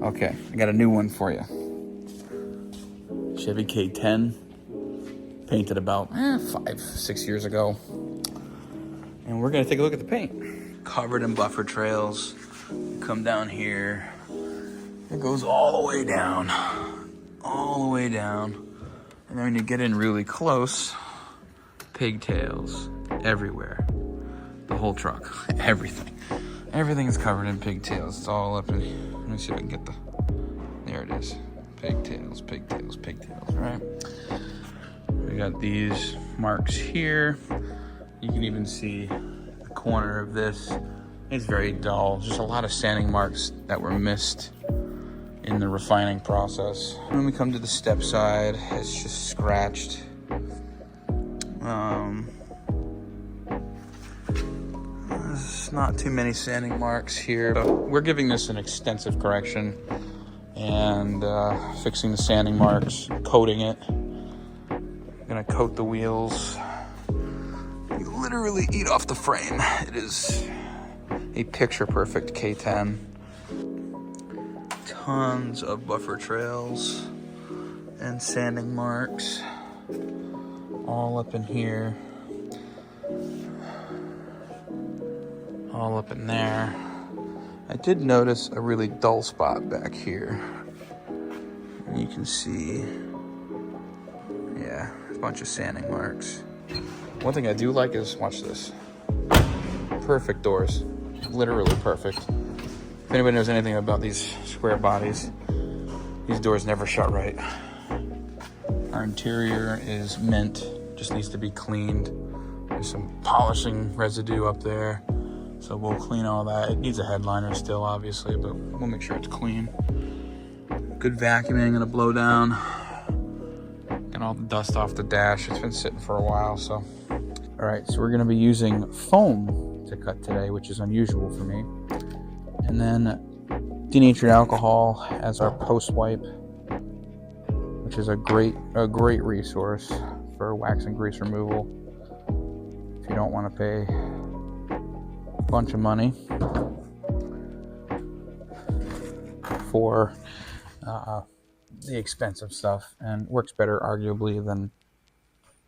Okay, I got a new one for you. Chevy K10, painted about 5-6 years ago. And we're gonna take a look at the paint. Covered in buffer trails. Come down here. It goes all the way down. All the way down. And then when you get in really close, pigtails everywhere. The whole truck, everything. Everything is covered in pigtails. It's all up in, let me see if I can get there it is. Pigtails, pigtails, pigtails, right? We got these marks here. You can even see the corner of this. It's very dull. Just a lot of sanding marks that were missed in the refining process. When we come to the step side, it's just scratched. There's not too many sanding marks here. So we're giving this an extensive correction and fixing the sanding marks, coating it. Gonna coat the wheels. You literally eat off the frame. It is a picture-perfect K10. Tons of buffer trails and sanding marks all up in here, all up in there. I did notice a really dull spot back here. And you can see, yeah, a bunch of sanding marks. One thing I do like is, watch this. Perfect doors, literally perfect. If anybody knows anything about these square bodies, these doors never shut right. Our interior is mint, just needs to be cleaned. There's some polishing residue up there, so we'll clean all that. It needs a headliner still, obviously, but we'll make sure it's clean. Good vacuuming and a blow down. Get all the dust off the dash. It's been sitting for a while, so. All right, so we're gonna be using foam to cut today, which is unusual for me. And then denatured alcohol as our post wipe, which is a great resource for wax and grease removal. If you don't want to pay a bunch of money for the expensive stuff, and works better arguably than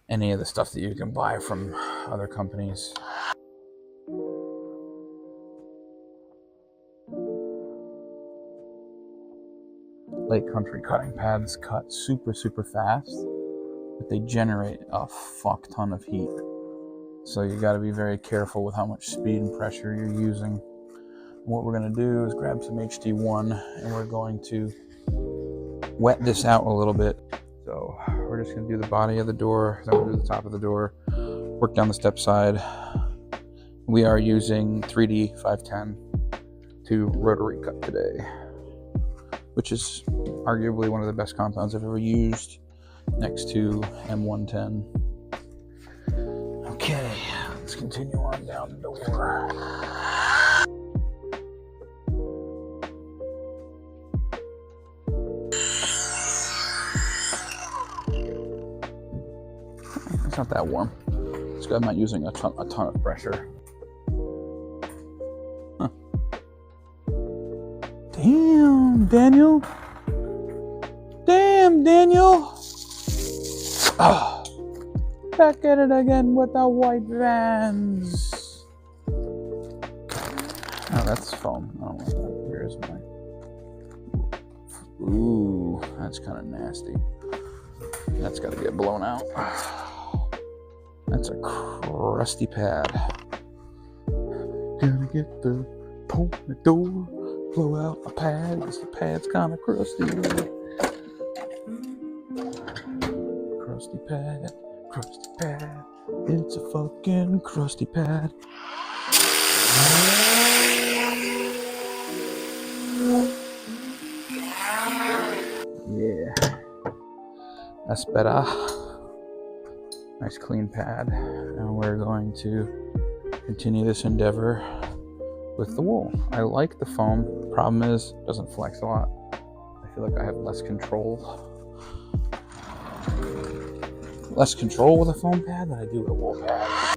any of the stuff that you can buy from other companies. Lake Country cutting pads cut super fast, but they generate a fuck ton of heat. So you got to be very careful with how much speed and pressure you're using. What we're going to do is grab some HD1 and we're going to wet this out a little bit. So we're just going to do the body of the door, then we'll do the top of the door, work down the step side. We are using 3D 510 to rotary cut today, which is arguably one of the best compounds I've ever used, next to M110. Okay, let's continue on down the door. It's not that warm. This guy, I'm not using a ton of pressure. Huh. Damn, Daniel. Damn, Daniel. Oh, back at it again with the white Vans. Oh, that's foam. I don't want that. Where's my... Ooh, that's kind of nasty. That's got to get blown out. That's a crusty pad. Gonna get the door, blow out my pad, because the pad's kind of crusty. Crusty pad, it's a fucking crusty pad. Yeah, that's better. Nice clean pad, and we're going to continue this endeavor with the wool. I like the foam. Problem is, it doesn't flex a lot. I feel like I have less control with a foam pad than I do with a wool pad.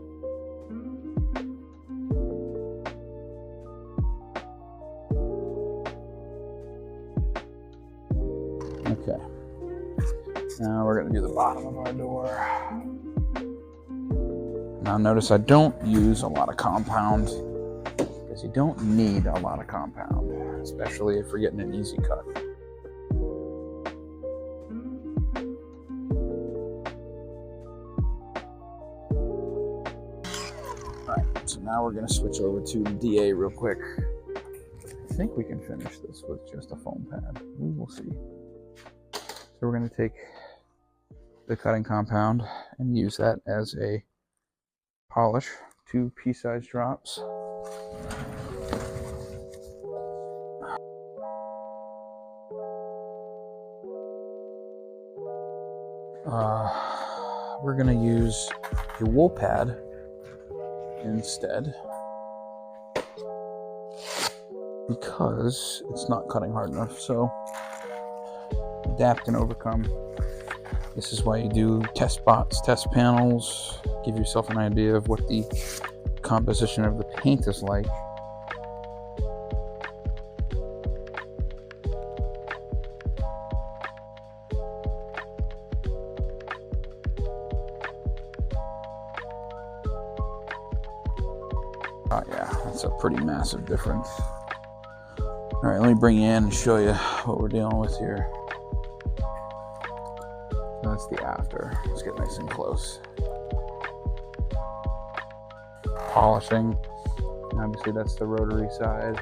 Okay. Now we're going to do the bottom of our door. Now notice I don't use a lot of compound because you don't need a lot of compound, especially if we're getting an easy cut. Alright, so now we're going to switch over to the DA real quick. I think we can finish this with just a foam pad. We will see. So we're going to take the cutting compound and use that as a polish. 2 pea-sized drops. We're going to use a wool pad instead because it's not cutting hard enough. So adapt and overcome. This is why you do test spots, test panels, give yourself an idea of what the composition of the paint is like. Oh yeah, that's a pretty massive difference. All right, let me bring you in and show you what we're dealing with here. That's the after. Let's get nice and close. Polishing. Obviously that's the rotary side.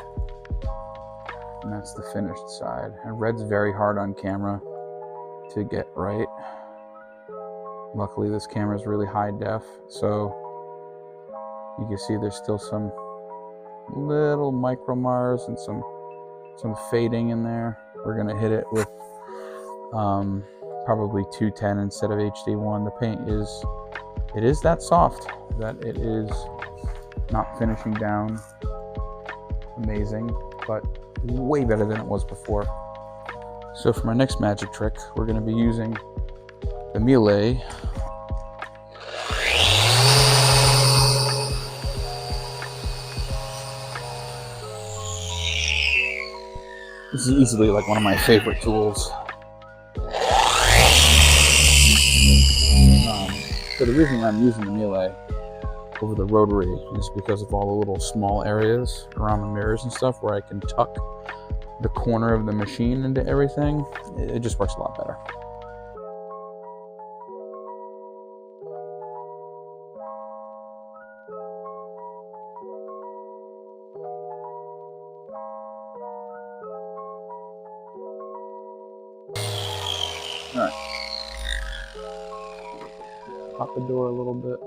And that's the finished side. And red's very hard on camera to get right. Luckily this camera is really high def, so you can see there's still some little micro mars and some fading in there. We're gonna hit it with probably 210 instead of HD1. The paint is that soft that it is not finishing down amazing, but way better than it was before. So for my next magic trick, we're going to be using the melee. This is easily like one of my favorite tools. So the reason I'm using the melee over the rotary is because of all the little small areas around the mirrors and stuff where I can tuck the corner of the machine into everything. It just works a lot better. All right. Pop the door a little bit.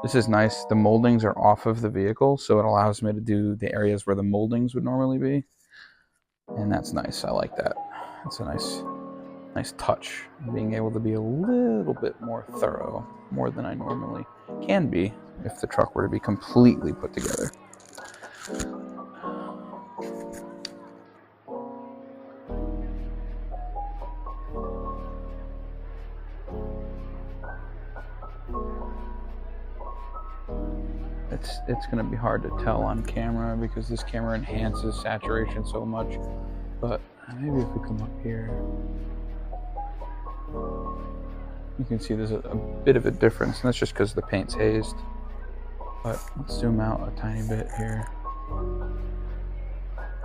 This is nice. The moldings are off of the vehicle, so it allows me to do the areas where the moldings would normally be. And that's nice. I like that. It's a nice touch. Being able to be a little bit more thorough, more than I normally can be if the truck were to be completely put together. It's going to be hard to tell on camera because this camera enhances saturation so much, but maybe if we come up here, you can see there's a bit of a difference, and that's just because the paint's hazed. But let's zoom out a tiny bit here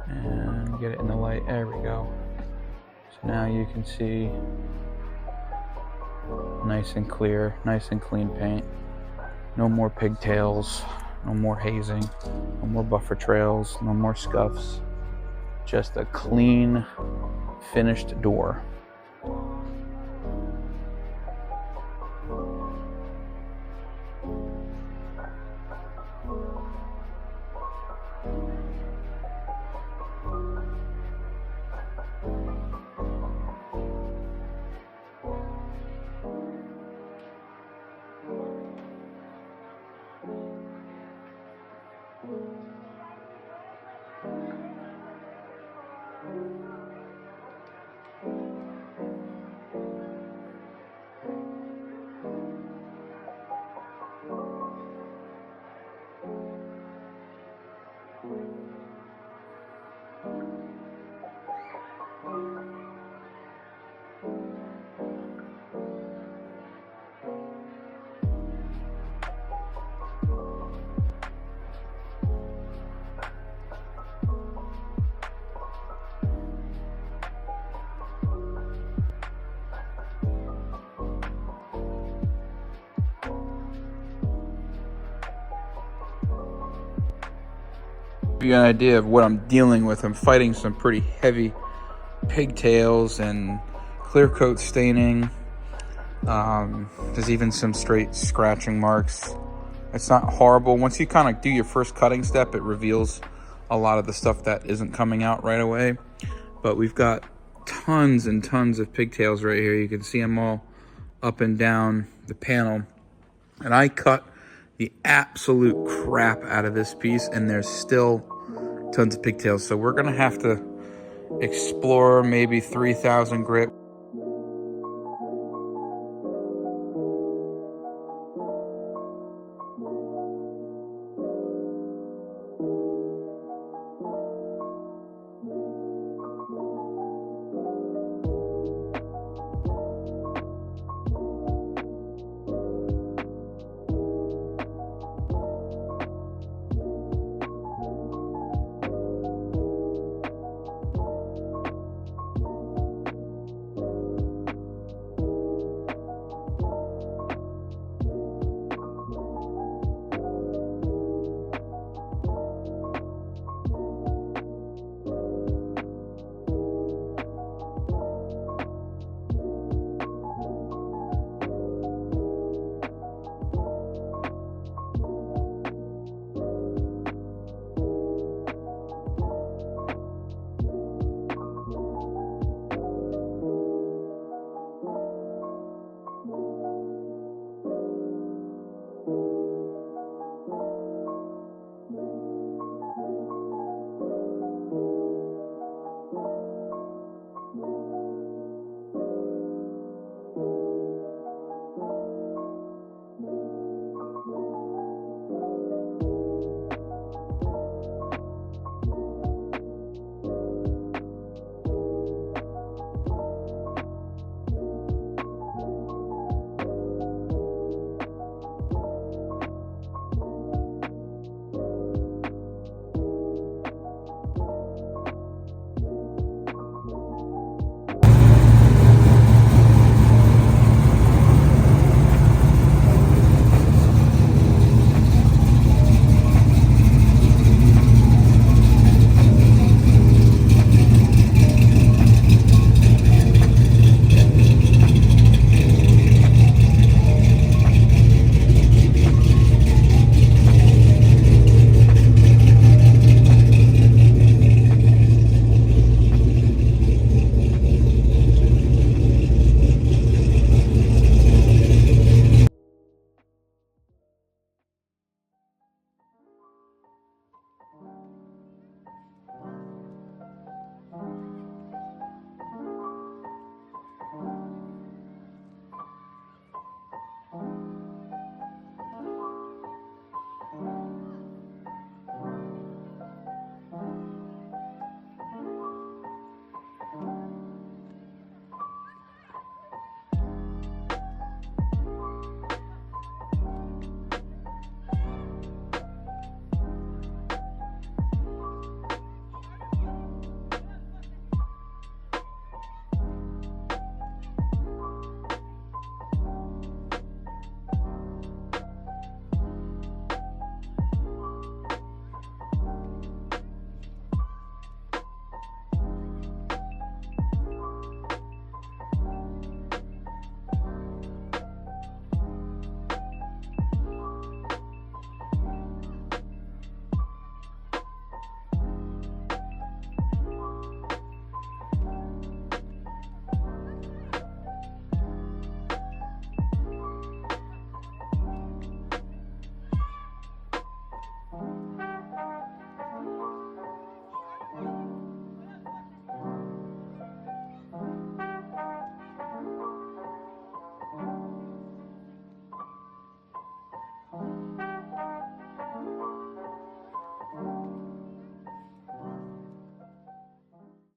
and get it in the light. There we go. So now you can see nice and clear, nice and clean paint. No more pigtails, no more hazing, no more buffer trails, no more scuffs. Just a clean, finished door. give you an idea of what I'm dealing with. I'm fighting some pretty heavy pigtails and clear coat staining. There's even some straight scratching marks. It's not horrible. Once you kind of do your first cutting step, it reveals a lot of the stuff that isn't coming out right away. But we've got tons and tons of pigtails right here. You can see them all up and down the panel. And I cut the absolute crap out of this piece, and there's still tons of pigtails. So we're gonna have to explore maybe 3,000 grit.